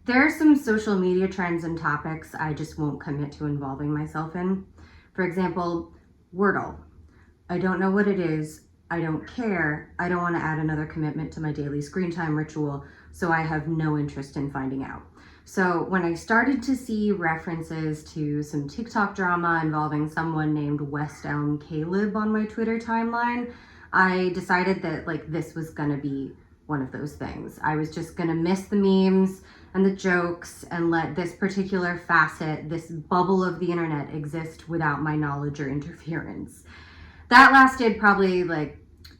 There are some social media trends and topics I just won't commit to involving myself in. For example, Wordle. I don't know what it is. I don't care. I don't want to add another commitment to my daily screen time ritual, so I have no interest in finding out. So when I started to see references to some TikTok drama involving someone named West Elm Caleb on my Twitter timeline, I decided that this was gonna be one of those things. I was just gonna miss the memes and the jokes and let this particular facet, this bubble of the internet, exist without my knowledge or interference. That lasted probably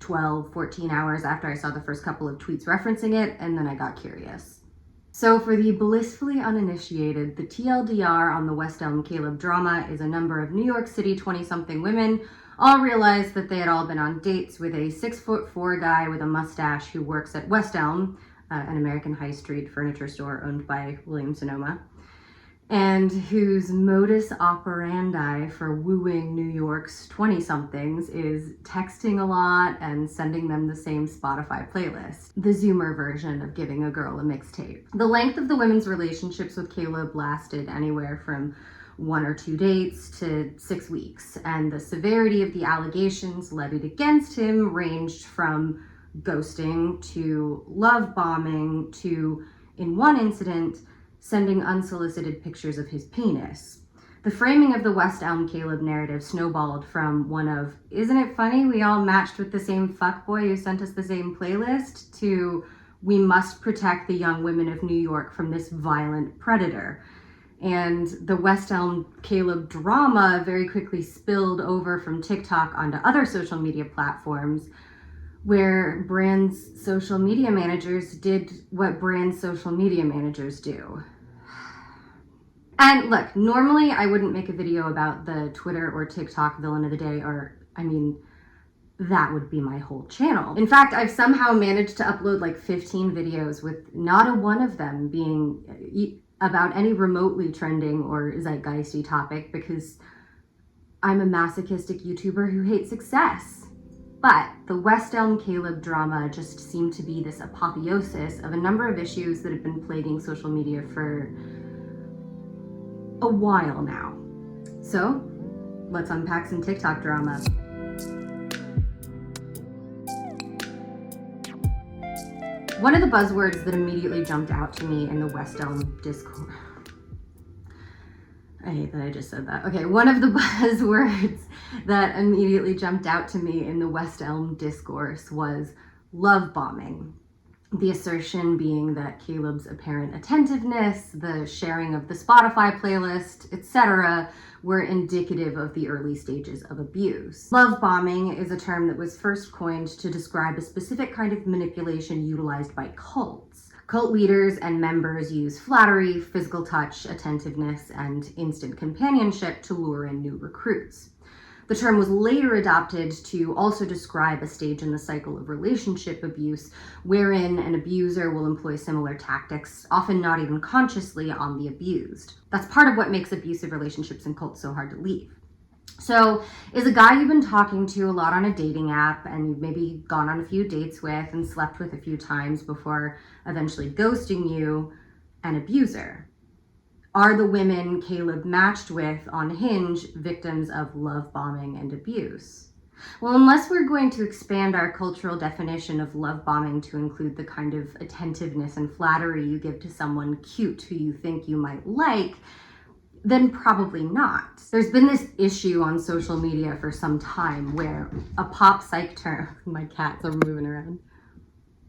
12, 14 hours after I saw the first couple of tweets referencing it, and then I got curious. So for the blissfully uninitiated, the TLDR on the West Elm Caleb drama is a number of New York City 20-something women all realized that they had all been on dates with a 6'4" guy with a mustache who works at West Elm, an American high street furniture store owned by Williams-Sonoma, and whose modus operandi for wooing New York's 20-somethings is texting a lot and sending them the same Spotify playlist, the Zoomer version of giving a girl a mixtape. The length of the women's relationships with Caleb lasted anywhere from 1 or 2 dates to 6 weeks, and the severity of the allegations levied against him ranged from ghosting to love bombing to, in one incident, sending unsolicited pictures of his penis. The framing of the West Elm Caleb narrative snowballed from one of, isn't it funny we all matched with the same fuckboy who sent us the same playlist, to, we must protect the young women of New York from this violent predator. And the West Elm Caleb drama very quickly spilled over from TikTok onto other social media platforms, where brands' social media managers did what brand social media managers do. And look, normally I wouldn't make a video about the Twitter or TikTok villain of the day, that would be my whole channel. In fact, I've somehow managed to upload 15 videos with not a one of them being about any remotely trending or zeitgeisty topic, because I'm a masochistic YouTuber who hates success. But the West Elm Caleb drama just seemed to be this apotheosis of a number of issues that have been plaguing social media for a while now. So let's unpack some TikTok drama. One of the buzzwords that immediately jumped out to me in the West Elm discourse, I hate that I just said that. Okay, one of the buzzwords that immediately jumped out to me in the West Elm discourse was love bombing. The assertion being that Caleb's apparent attentiveness, the sharing of the Spotify playlist, etc., were indicative of the early stages of abuse. Love bombing is a term that was first coined to describe a specific kind of manipulation utilized by cults. Cult leaders and members use flattery, physical touch, attentiveness, and instant companionship to lure in new recruits. The term was later adopted to also describe a stage in the cycle of relationship abuse wherein an abuser will employ similar tactics, often not even consciously, on the abused. That's part of what makes abusive relationships and cults so hard to leave. So, is a guy you've been talking to a lot on a dating app and you've maybe gone on a few dates with and slept with a few times before eventually ghosting you an abuser? Are the women Caleb matched with on Hinge victims of love bombing and abuse? Well, unless we're going to expand our cultural definition of love bombing to include the kind of attentiveness and flattery you give to someone cute who you think you might like, then probably not. There's been this issue on social media for some time where a pop psych term, my cats are moving around.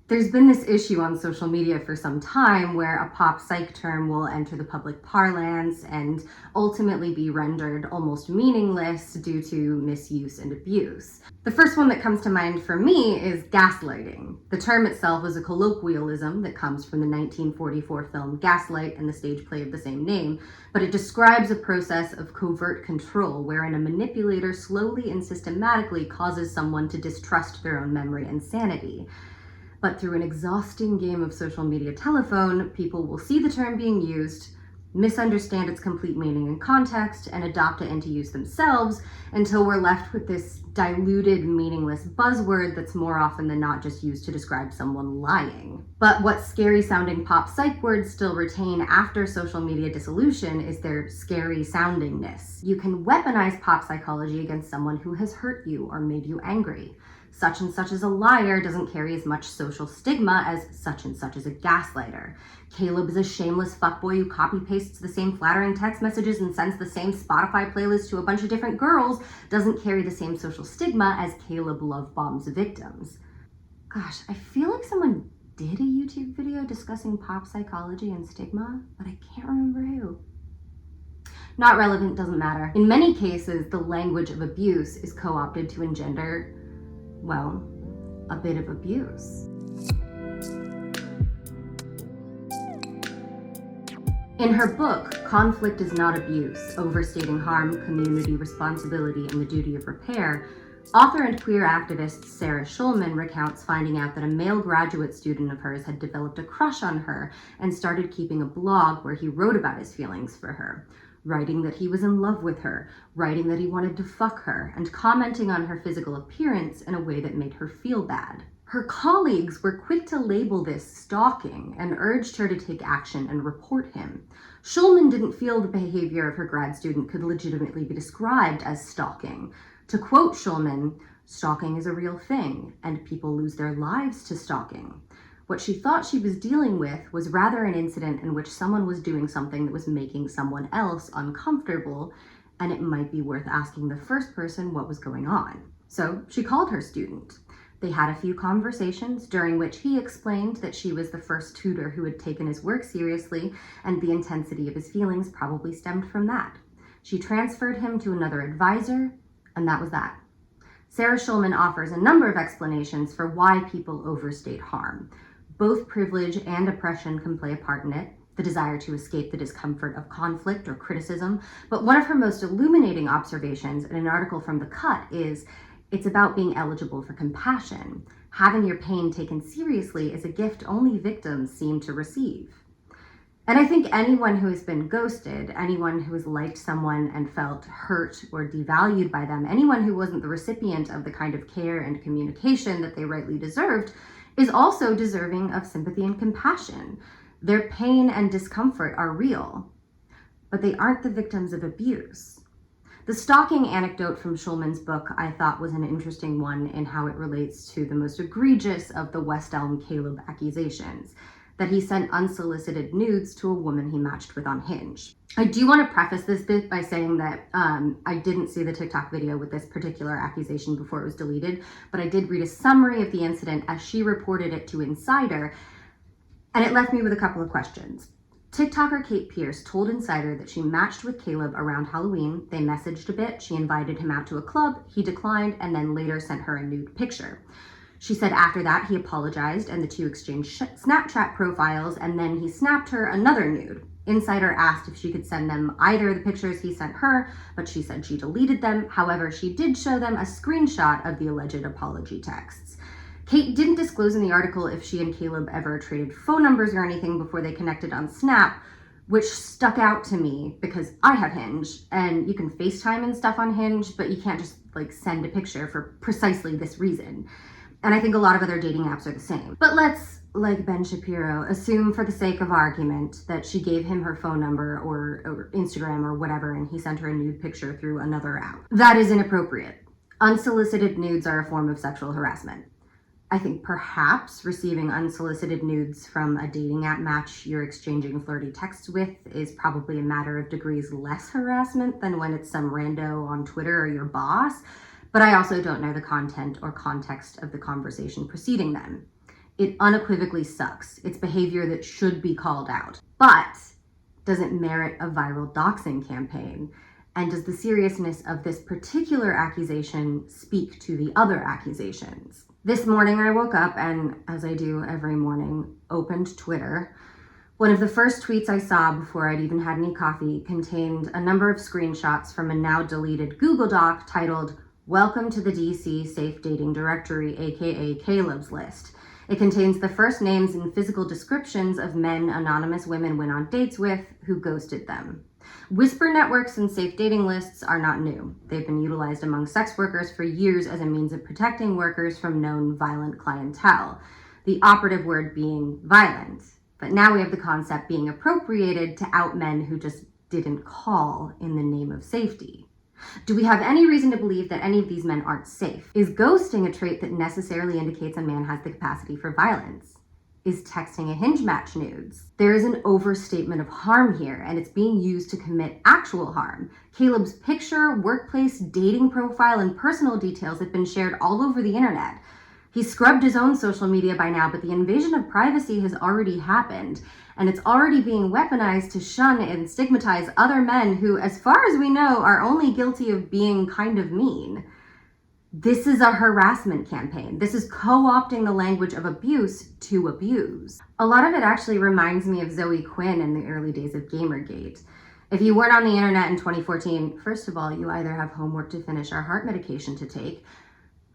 There's been this issue on social media for some time where a pop psych term will enter the public parlance and ultimately be rendered almost meaningless due to misuse and abuse. The first one that comes to mind for me is gaslighting. The term itself is a colloquialism that comes from the 1944 film Gaslight and the stage play of the same name, but it describes a process of covert control wherein a manipulator slowly and systematically causes someone to distrust their own memory and sanity. But through an exhausting game of social media telephone, people will see the term being used, misunderstand its complete meaning and context, and adopt it into use themselves until we're left with this diluted, meaningless buzzword that's more often than not just used to describe someone lying. But what scary sounding pop psych words still retain after social media dissolution is their scary soundingness. You can weaponize pop psychology against someone who has hurt you or made you angry. Such and such is a liar doesn't carry as much social stigma as such and such is a gaslighter. Caleb is a shameless fuckboy who copy-pastes the same flattering text messages and sends the same Spotify playlist to a bunch of different girls doesn't carry the same social stigma as Caleb love bombs victims. Gosh, I feel like someone did a YouTube video discussing pop psychology and stigma, but I can't remember who. Not relevant, doesn't matter. In many cases, the language of abuse is co-opted to engender, well, a bit of abuse. In her book, Conflict is Not Abuse, Overstating Harm, Community Responsibility, and the Duty of Repair, author and queer activist Sarah Schulman recounts finding out that a male graduate student of hers had developed a crush on her and started keeping a blog where he wrote about his feelings for her, writing that he was in love with her, writing that he wanted to fuck her, and commenting on her physical appearance in a way that made her feel bad. Her colleagues were quick to label this stalking and urged her to take action and report him. Schulman didn't feel the behavior of her grad student could legitimately be described as stalking. To quote Schulman, "Stalking is a real thing, and people lose their lives to stalking." What she thought she was dealing with was rather an incident in which someone was doing something that was making someone else uncomfortable, and it might be worth asking the first person what was going on. So she called her student. They had a few conversations during which he explained that she was the first tutor who had taken his work seriously, and the intensity of his feelings probably stemmed from that. She transferred him to another advisor, and that was that. Sarah Schulman offers a number of explanations for why people overstate harm. Both privilege and oppression can play a part in it, the desire to escape the discomfort of conflict or criticism. But one of her most illuminating observations in an article from The Cut is, it's about being eligible for compassion. Having your pain taken seriously is a gift only victims seem to receive. And I think anyone who has been ghosted, anyone who has liked someone and felt hurt or devalued by them, anyone who wasn't the recipient of the kind of care and communication that they rightly deserved, is also deserving of sympathy and compassion. Their pain and discomfort are real, but they aren't the victims of abuse. The stalking anecdote from Schulman's book I thought was an interesting one in how it relates to the most egregious of the West Elm Caleb accusations, that he sent unsolicited nudes to a woman he matched with on Hinge. I do want to preface this bit by saying that I didn't see the TikTok video with this particular accusation before it was deleted, but I did read a summary of the incident as she reported it to Insider, and it left me with a couple of questions. TikToker Kate Pierce told Insider that she matched with Caleb around Halloween. They messaged a bit, she invited him out to a club, he declined, and then later sent her a nude picture. She said after that he apologized and the two exchanged Snapchat profiles, and then he snapped her another nude. Insider asked if she could send them either the pictures he sent her, but she said she deleted them. However, she did show them a screenshot of the alleged apology texts. Kate didn't disclose in the article if she and Caleb ever traded phone numbers or anything before they connected on Snap, which stuck out to me because I have Hinge, and you can FaceTime and stuff on Hinge, but you can't just send a picture for precisely this reason. And I think a lot of other dating apps are the same. But let's, like Ben Shapiro, assume for the sake of argument that she gave him her phone number or Instagram or whatever, and he sent her a nude picture through another app. That is inappropriate. Unsolicited nudes are a form of sexual harassment. I think perhaps receiving unsolicited nudes from a dating app match you're exchanging flirty texts with is probably a matter of degrees less harassment than when it's some rando on Twitter or your boss, but I also don't know the content or context of the conversation preceding them. It unequivocally sucks. It's behavior that should be called out. But does it merit a viral doxing campaign? And does the seriousness of this particular accusation speak to the other accusations? This morning I woke up and, as I do every morning, opened Twitter. One of the first tweets I saw before I'd even had any coffee contained a number of screenshots from a now deleted Google Doc titled, "Welcome to the DC Safe Dating Directory, aka Caleb's List." It contains the first names and physical descriptions of men anonymous women went on dates with who ghosted them. Whisper networks and safe dating lists are not new. They've been utilized among sex workers for years as a means of protecting workers from known violent clientele, the operative word being violent. But now we have the concept being appropriated to out men who just didn't call in the name of safety. Do we have any reason to believe that any of these men aren't safe? Is ghosting a trait that necessarily indicates a man has the capacity for violence? Is texting a hinge match nudes? There is an overstatement of harm here, and it's being used to commit actual harm. Caleb's picture, workplace, dating profile, and personal details have been shared all over the internet. He's scrubbed his own social media by now, but the invasion of privacy has already happened, and it's already being weaponized to shun and stigmatize other men who, as far as we know, are only guilty of being kind of mean. This is a harassment campaign. This is co-opting the language of abuse to abuse. A lot of it actually reminds me of Zoe Quinn in the early days of Gamergate. If you weren't on the internet in 2014, first of all, you either have homework to finish or heart medication to take.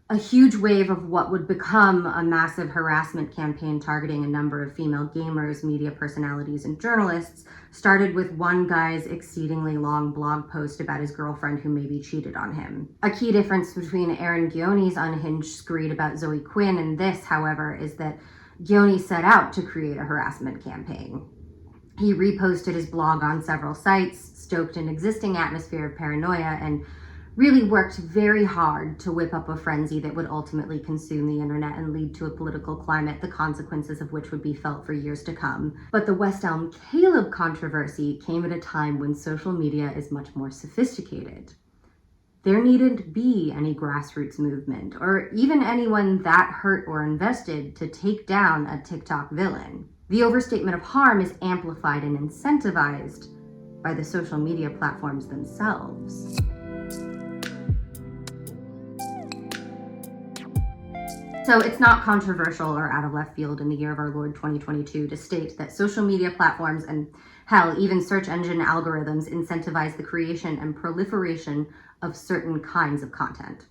A huge wave of what would become a massive harassment campaign targeting a number of female gamers, media personalities, and journalists started with one guy's exceedingly long blog post about his girlfriend who maybe cheated on him. A key difference between Aaron Gioni's unhinged screed about Zoe Quinn and this, however, is that Gioni set out to create a harassment campaign. He reposted his blog on several sites, stoked an existing atmosphere of paranoia, and really worked very hard to whip up a frenzy that would ultimately consume the internet and lead to a political climate, the consequences of which would be felt for years to come. But the West Elm Caleb controversy came at a time when social media is much more sophisticated. There needn't be any grassroots movement, or even anyone that hurt or invested to take down a TikTok villain. The overstatement of harm is amplified and incentivized by the social media platforms themselves. So it's not controversial or out of left field in the year of our Lord 2022 to state that social media platforms and hell, even search engine algorithms incentivize the creation and proliferation of certain kinds of content.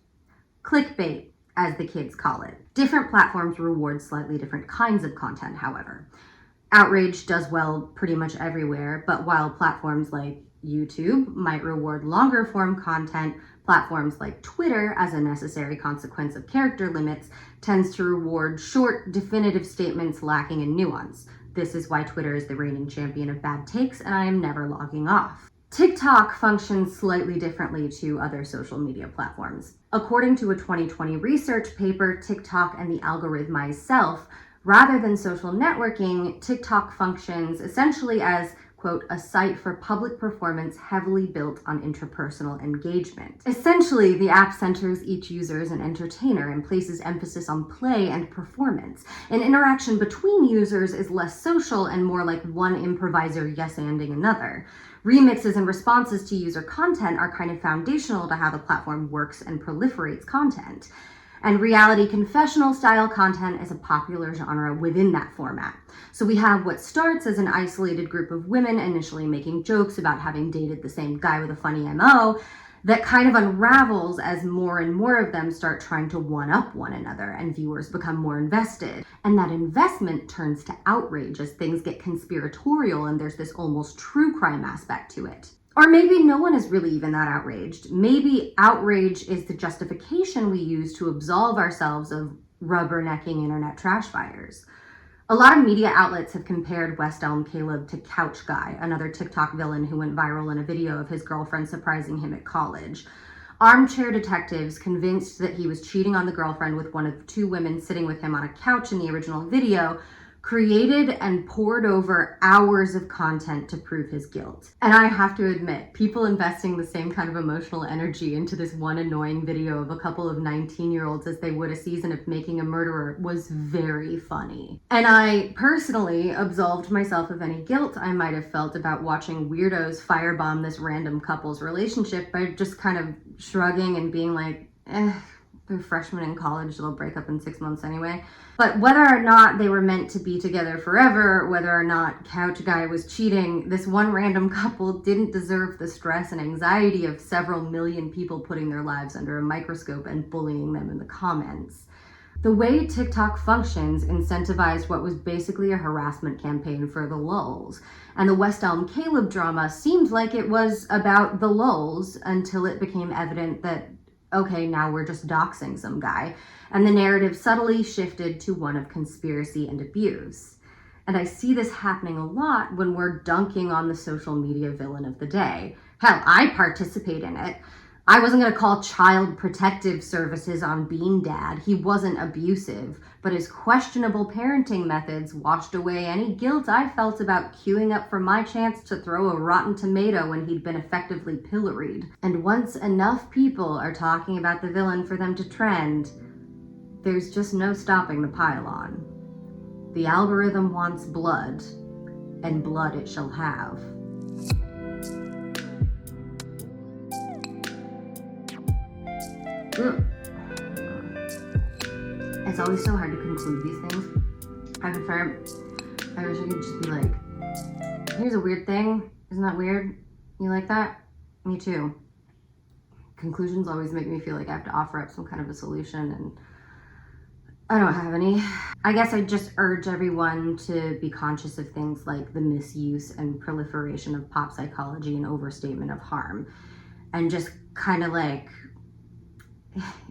Clickbait, as the kids call it. Different platforms reward slightly different kinds of content, however. Outrage does well pretty much everywhere, but while platforms like YouTube might reward longer form content, platforms like Twitter, as a necessary consequence of character limits, tends to reward short, definitive statements lacking in nuance. This is why Twitter is the reigning champion of bad takes, and I am never logging off. TikTok functions slightly differently to other social media platforms. According to a 2020 research paper, TikTok and the algorithmized self, rather than social networking, TikTok functions essentially as, quote, a site for public performance heavily built on intrapersonal engagement. Essentially, the app centers each user as an entertainer and places emphasis on play and performance. And interaction between users is less social and more like one improviser yes-anding another. Remixes and responses to user content are kind of foundational to how the platform works and proliferates content. And reality confessional style content is a popular genre within that format. So we have what starts as an isolated group of women initially making jokes about having dated the same guy with a funny MO that kind of unravels as more and more of them start trying to one-up one another and viewers become more invested. And that investment turns to outrage as things get conspiratorial and there's this almost true crime aspect to it. Or maybe no one is really even that outraged. Maybe outrage is the justification we use to absolve ourselves of rubbernecking internet trash fires. A lot of media outlets have compared West Elm Caleb to Couch Guy, another TikTok villain who went viral in a video of his girlfriend surprising him at college. Armchair detectives convinced that he was cheating on the girlfriend with one of two women sitting with him on a couch in the original video, created and poured over hours of content to prove his guilt. And I have to admit, people investing the same kind of emotional energy into this one annoying video of a couple of 19-year-olds as they would a season of Making a Murderer was very funny. And I personally absolved myself of any guilt I might have felt about watching weirdos firebomb this random couple's relationship by just kind of shrugging and being like, they're freshmen in college, they'll break up in 6 months anyway. But whether or not they were meant to be together forever, whether or not Couch Guy was cheating, this one random couple didn't deserve the stress and anxiety of several million people putting their lives under a microscope and bullying them in the comments. The way TikTok functions incentivized what was basically a harassment campaign for the lulz. And the West Elm Caleb drama seemed like it was about the lulz until it became evident that, okay, now we're just doxing some guy. And the narrative subtly shifted to one of conspiracy and abuse. And I see this happening a lot when we're dunking on the social media villain of the day. Hell, I participate in it. I wasn't going to call Child Protective Services on Bean Dad. He wasn't abusive, but his questionable parenting methods washed away any guilt I felt about queuing up for my chance to throw a rotten tomato when he'd been effectively pilloried. And once enough people are talking about the villain for them to trend, there's just no stopping the pile-on. The algorithm wants blood, and blood it shall have. It's always so hard to conclude these things. I wish I could just be like, here's a weird thing. Isn't that weird? You like that? Me too. Conclusions always make me feel like I have to offer up some kind of a solution, and I don't have any. I guess I just urge everyone to be conscious of things like the misuse and proliferation of pop psychology and overstatement of harm, and just kind of like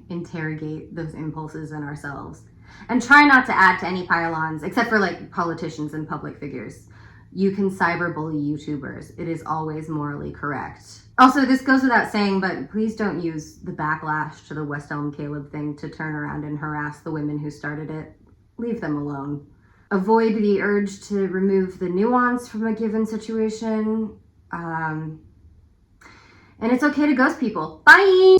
interrogate those impulses in ourselves, and try not to add to any pile-ons, except for like politicians and public figures. You can cyberbully YouTubers. It is always morally correct. Also, this goes without saying, but please don't use the backlash to the West Elm Caleb thing to turn around and harass the women who started it. Leave them alone. Avoid the urge to remove the nuance from a given situation. And it's okay to ghost people. Bye!